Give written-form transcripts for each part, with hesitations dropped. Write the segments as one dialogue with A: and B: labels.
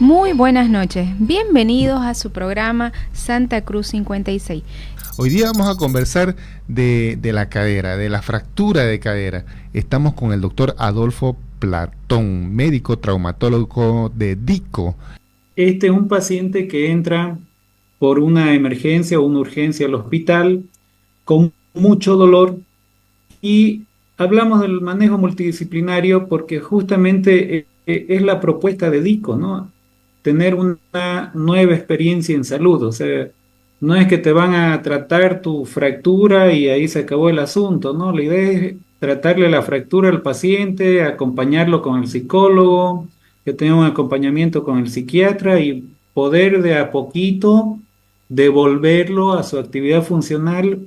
A: Muy buenas noches, bienvenidos a su programa Santa Cruz 56.
B: Hoy día vamos a conversar de la cadera, de la fractura de cadera. Estamos con el doctor Adolfo Platón, médico traumatólogo de DICO.
C: Este es un paciente que entra por una emergencia o una urgencia al hospital con mucho dolor y hablamos del manejo multidisciplinario porque justamente es la propuesta de DICO, ¿no? Tener una nueva experiencia en salud, o sea, no es que te van a tratar tu fractura y ahí se acabó el asunto, ¿no? La idea es tratarle la fractura al paciente, acompañarlo con el psicólogo, que tenga un acompañamiento con el psiquiatra y poder de a poquito devolverlo a su actividad funcional,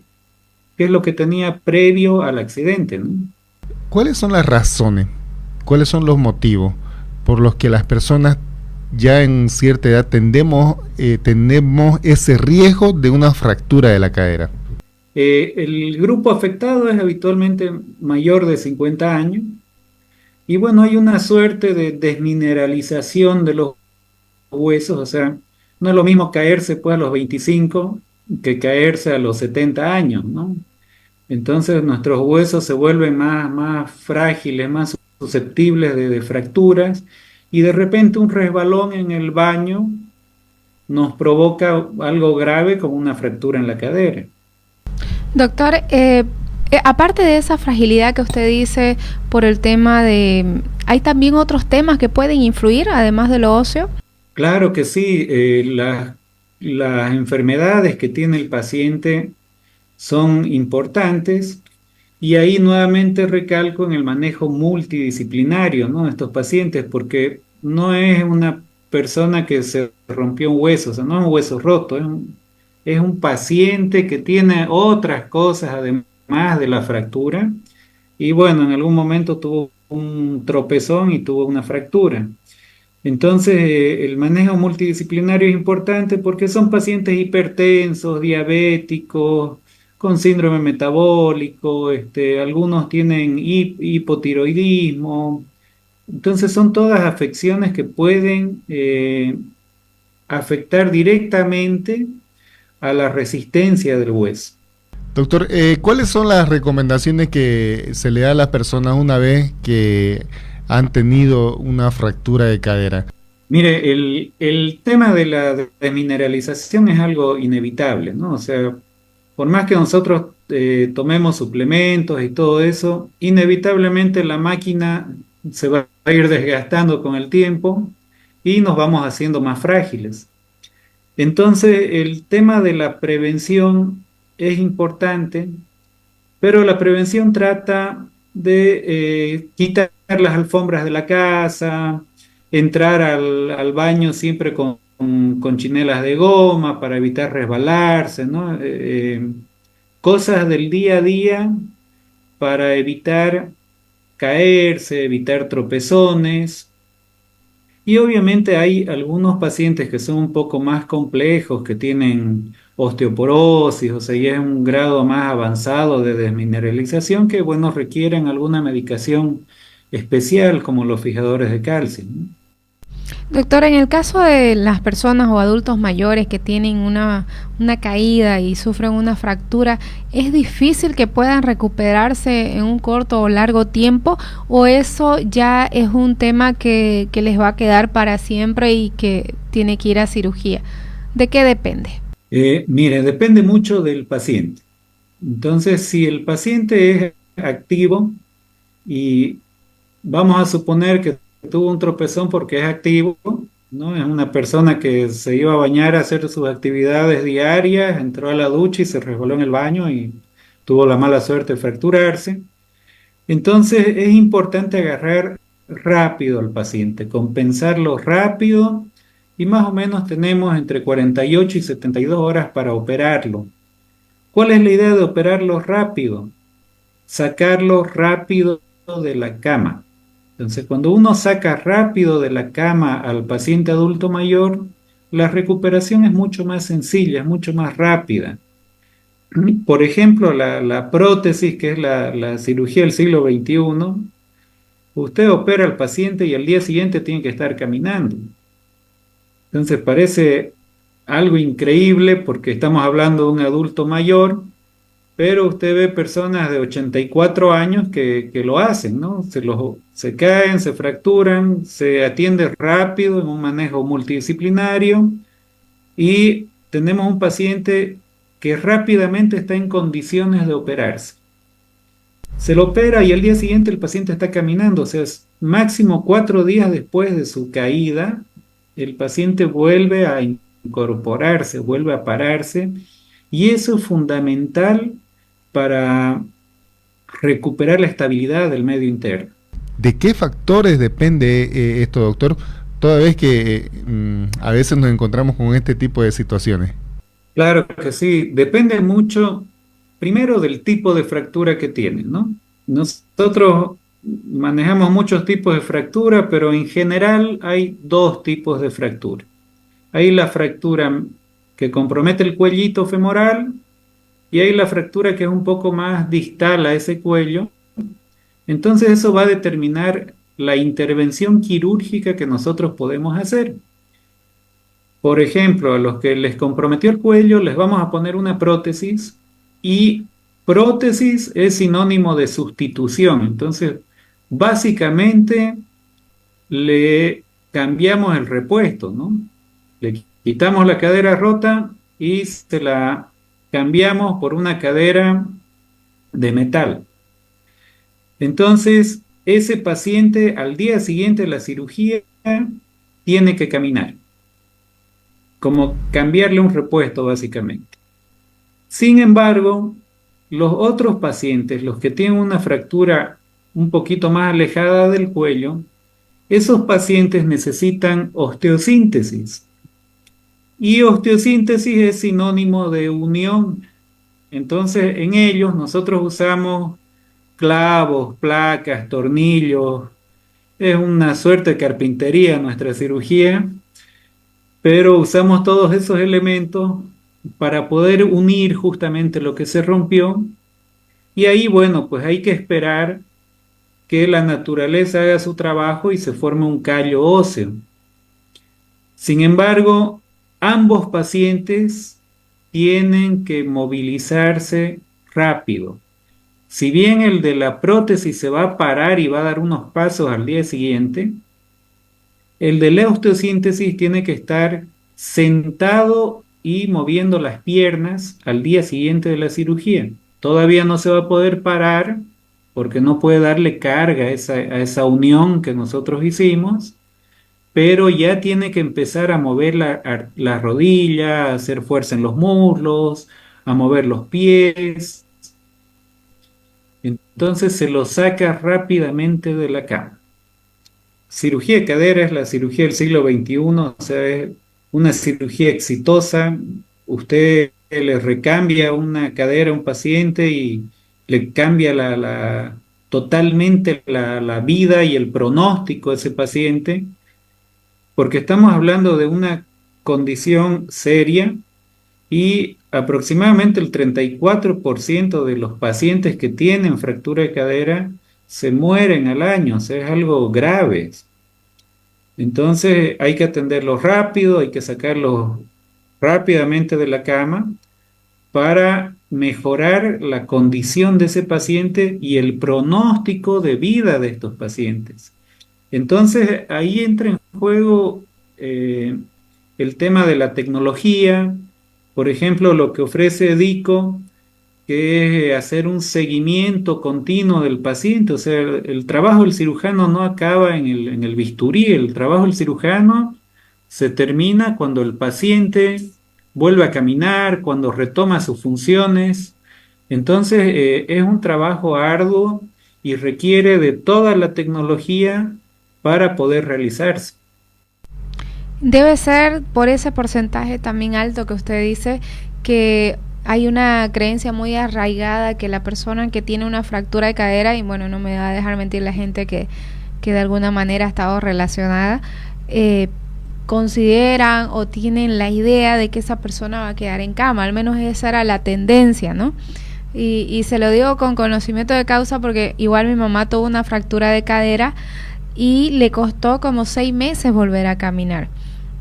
C: que es lo que tenía previo al accidente, ¿no?
B: ¿Cuáles son las razones? ¿Cuáles son los motivos por los que las personas ya en cierta edad tenemos ese riesgo de una fractura de la cadera?
C: El grupo afectado es habitualmente mayor de 50 años y bueno, hay una suerte de desmineralización de los huesos, o sea, no es lo mismo caerse pues a los 25 que caerse a los 70 años, ¿no? Entonces nuestros huesos se vuelven más frágiles, más susceptibles de fracturas y de repente un resbalón en el baño nos provoca algo grave como una fractura en la cadera.
A: Doctor, aparte de esa fragilidad que usted dice por el tema de... ¿Hay también otros temas que pueden influir además de lo óseo?
C: Claro que sí, las enfermedades que tiene el paciente son importantes y ahí nuevamente recalco en el manejo multidisciplinario, ¿no? De estos pacientes, porque no es una persona que se rompió un hueso, o sea, no es un hueso roto, es un paciente que tiene otras cosas además de la fractura y bueno, en algún momento tuvo un tropezón y tuvo una fractura. Entonces, el manejo multidisciplinario es importante porque son pacientes hipertensos, diabéticos, con síndrome metabólico, algunos tienen hipotiroidismo. Entonces, son todas afecciones que pueden afectar directamente a la resistencia del hueso.
B: Doctor, ¿cuáles son las recomendaciones que se le da a las personas una vez que han tenido una fractura de cadera?
C: Mire, el tema de la desmineralización es algo inevitable, ¿no? O sea, por más que nosotros tomemos suplementos y todo eso, inevitablemente la máquina se va a ir desgastando con el tiempo y nos vamos haciendo más frágiles. Entonces, el tema de la prevención es importante, pero la prevención trata de quitar las alfombras de la casa, entrar al baño siempre con chinelas de goma para evitar resbalarse, ¿no? Cosas del día a día para evitar caerse, evitar tropezones. Y obviamente hay algunos pacientes que son un poco más complejos, que tienen osteoporosis, o sea, ya es un grado más avanzado de desmineralización que, bueno, requieren alguna medicación especial como los fijadores de calcio, ¿no?
A: Doctor, en el caso de las personas o adultos mayores que tienen una caída y sufren una fractura, ¿es difícil que puedan recuperarse en un corto o largo tiempo? ¿O eso ya es un tema que les va a quedar para siempre y que tiene que ir a cirugía? ¿De qué depende?
C: Mire, depende mucho del paciente. Entonces, si el paciente es activo y vamos a suponer que tuvo un tropezón porque es activo, ¿no? Es una persona que se iba a bañar a hacer sus actividades diarias, entró a la ducha y se resbaló en el baño y tuvo la mala suerte de fracturarse. Entonces es importante agarrar rápido al paciente, compensarlo rápido y más o menos tenemos entre 48 y 72 horas para operarlo. ¿Cuál es la idea de operarlo rápido? Sacarlo rápido de la cama. Entonces, cuando uno saca rápido de la cama al paciente adulto mayor, la recuperación es mucho más sencilla, es mucho más rápida. Por ejemplo, la prótesis, que es la cirugía del siglo XXI, usted opera al paciente y al día siguiente tiene que estar caminando. Entonces parece algo increíble porque estamos hablando de un adulto mayor, pero usted ve personas de 84 años que lo hacen, ¿no? Se caen, se fracturan, se atiende rápido en un manejo multidisciplinario y tenemos un paciente que rápidamente está en condiciones de operarse. Se lo opera y al día siguiente el paciente está caminando, o sea, es máximo 4 días después de su caída, el paciente vuelve a incorporarse, vuelve a pararse, y eso es fundamental para recuperar la estabilidad del medio interno.
B: ¿De qué factores depende esto, doctor? Toda vez que a veces nos encontramos con este tipo de situaciones.
C: Claro que sí, depende mucho, primero del tipo de fractura que tienen, ¿no? Nosotros manejamos muchos tipos de fractura, pero en general hay dos tipos de fractura. Hay la fractura que compromete el cuellito femoral y hay la fractura que es un poco más distal a ese cuello. Entonces eso va a determinar la intervención quirúrgica que nosotros podemos hacer. Por ejemplo, a los que les comprometió el cuello les vamos a poner una prótesis, y prótesis es sinónimo de sustitución. Entonces, básicamente le cambiamos el repuesto, ¿no? Le quitamos la cadera rota y se la cambiamos por una cadera de metal. Entonces, ese paciente al día siguiente de la cirugía tiene que caminar, como cambiarle un repuesto básicamente. Sin embargo, los otros pacientes, los que tienen una fractura un poquito más alejada del cuello, esos pacientes necesitan osteosíntesis. Y osteosíntesis es sinónimo de unión. Entonces, en ellos nosotros usamos clavos, placas, tornillos. Es una suerte de carpintería nuestra cirugía, pero usamos todos esos elementos para poder unir justamente lo que se rompió. Y ahí, bueno, pues hay que esperar que la naturaleza haga su trabajo y se forme un callo óseo. Sin embargo, ambos pacientes tienen que movilizarse rápido. Si bien el de la prótesis se va a parar y va a dar unos pasos al día siguiente, el de la osteosíntesis tiene que estar sentado y moviendo las piernas al día siguiente de la cirugía. Todavía no se va a poder parar porque no puede darle carga a esa unión que nosotros hicimos, pero ya tiene que empezar a mover la rodilla, a hacer fuerza en los muslos, a mover los pies. Entonces se lo saca rápidamente de la cama. Cirugía de cadera es la cirugía del siglo XXI, o sea, es una cirugía exitosa. Usted le recambia una cadera a un paciente y le cambia totalmente la vida y el pronóstico de ese paciente, porque estamos hablando de una condición seria y aproximadamente el 34% de los pacientes que tienen fractura de cadera se mueren al año, o sea, es algo grave. Entonces hay que atenderlos rápido, hay que sacarlos rápidamente de la cama para mejorar la condición de ese paciente y el pronóstico de vida de estos pacientes. Entonces ahí entra en juego el tema de la tecnología, por ejemplo, lo que ofrece DICO, que es hacer un seguimiento continuo del paciente. O sea, el trabajo del cirujano no acaba en el bisturí, el trabajo del cirujano se termina cuando el paciente vuelve a caminar, cuando retoma sus funciones. Entonces, es un trabajo arduo y requiere de toda la tecnología para poder realizarse.
A: Debe ser por ese porcentaje también alto que usted dice, que hay una creencia muy arraigada que la persona que tiene una fractura de cadera, y bueno, no me va a dejar mentir la gente que de alguna manera ha estado relacionada, consideran o tienen la idea de que esa persona va a quedar en cama. Al menos esa era la tendencia, ¿no? Y se lo digo con conocimiento de causa porque igual mi mamá tuvo una fractura de cadera y le costó como 6 meses volver a caminar.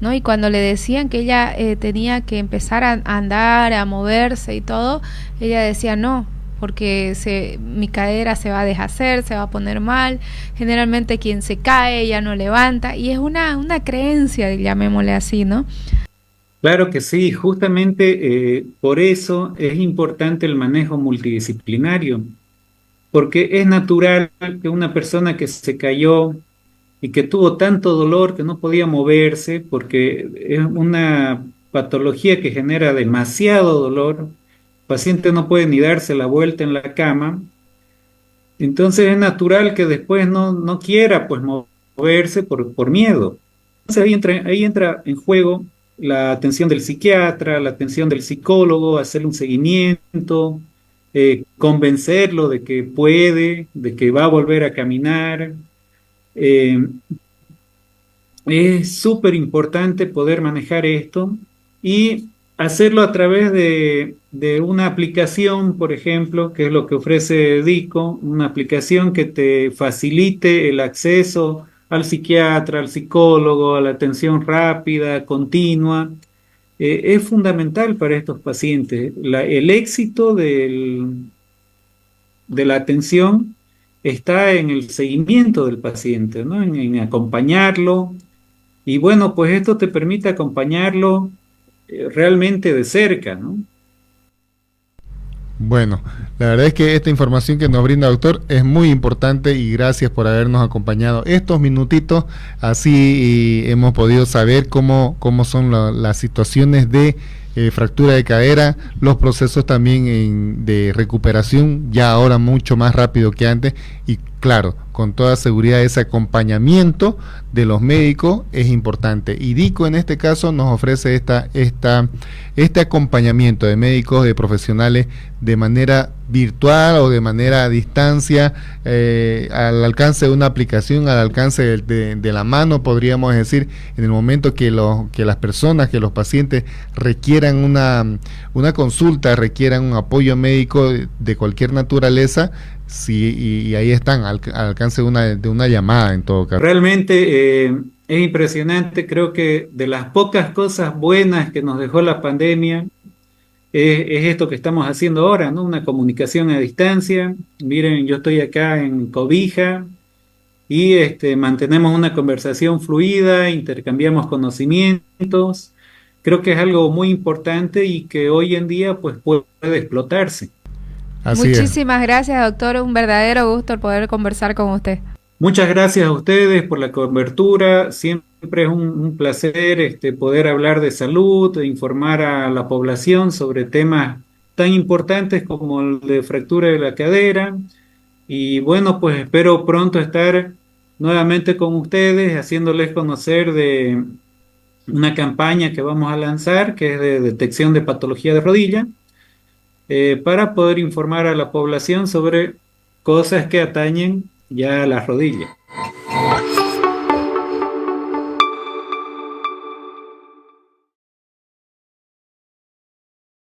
A: ¿no? Y cuando le decían que ella tenía que empezar a andar, a moverse y todo, ella decía no, porque mi cadera se va a deshacer, se va a poner mal, generalmente quien se cae ya no levanta, y es una creencia, llamémosle así, ¿no?
C: Claro que sí, justamente por eso es importante el manejo multidisciplinario, porque es natural que una persona que se cayó y que tuvo tanto dolor que no podía moverse, porque es una patología que genera demasiado dolor, el paciente no puede ni darse la vuelta en la cama, entonces es natural que después no quiera pues moverse por miedo. Entonces ahí entra en juego la atención del psiquiatra, la atención del psicólogo, hacerle un seguimiento, convencerlo de que puede, de que va a volver a caminar. Eh, es súper importante poder manejar esto y hacerlo a través de una aplicación, por ejemplo, que es lo que ofrece DICO, una aplicación que te facilite el acceso al psiquiatra, al psicólogo, a la atención rápida, continua. Es fundamental para estos pacientes. El éxito de la atención está en el seguimiento del paciente, ¿no? En acompañarlo, y bueno, pues esto te permite acompañarlo realmente de cerca, ¿no?
B: Bueno, la verdad es que esta información que nos brinda doctor es muy importante y gracias por habernos acompañado estos minutitos. Así hemos podido saber cómo son las situaciones de fractura de cadera, los procesos también de recuperación, ya ahora mucho más rápido que antes y claro, con toda seguridad ese acompañamiento de los médicos es importante. Y DICO en este caso nos ofrece este acompañamiento de médicos, de profesionales de manera virtual o de manera a distancia, al alcance de una aplicación, al alcance de la mano, podríamos decir, en el momento que las personas, que los pacientes requieran una consulta, requieran un apoyo médico de cualquier naturaleza, sí, y ahí están, al alcance de una llamada en todo caso.
C: Realmente es impresionante, creo que de las pocas cosas buenas que nos dejó la pandemia es esto que estamos haciendo ahora, ¿no? Una comunicación a distancia. Miren, yo estoy acá en Cobija y mantenemos una conversación fluida, intercambiamos conocimientos. Creo que es algo muy importante y que hoy en día pues puede explotarse.
B: Así
A: Muchísimas gracias, doctor. Un verdadero gusto el poder conversar con usted.
C: Muchas gracias a ustedes por la cobertura. Siempre es un placer poder hablar de salud, de informar a la población sobre temas tan importantes como el de fractura de la cadera. Y bueno, pues espero pronto estar nuevamente con ustedes, haciéndoles conocer de una campaña que vamos a lanzar, que es de detección de patología de rodilla, para poder informar a la población sobre cosas que atañen ya a las rodillas.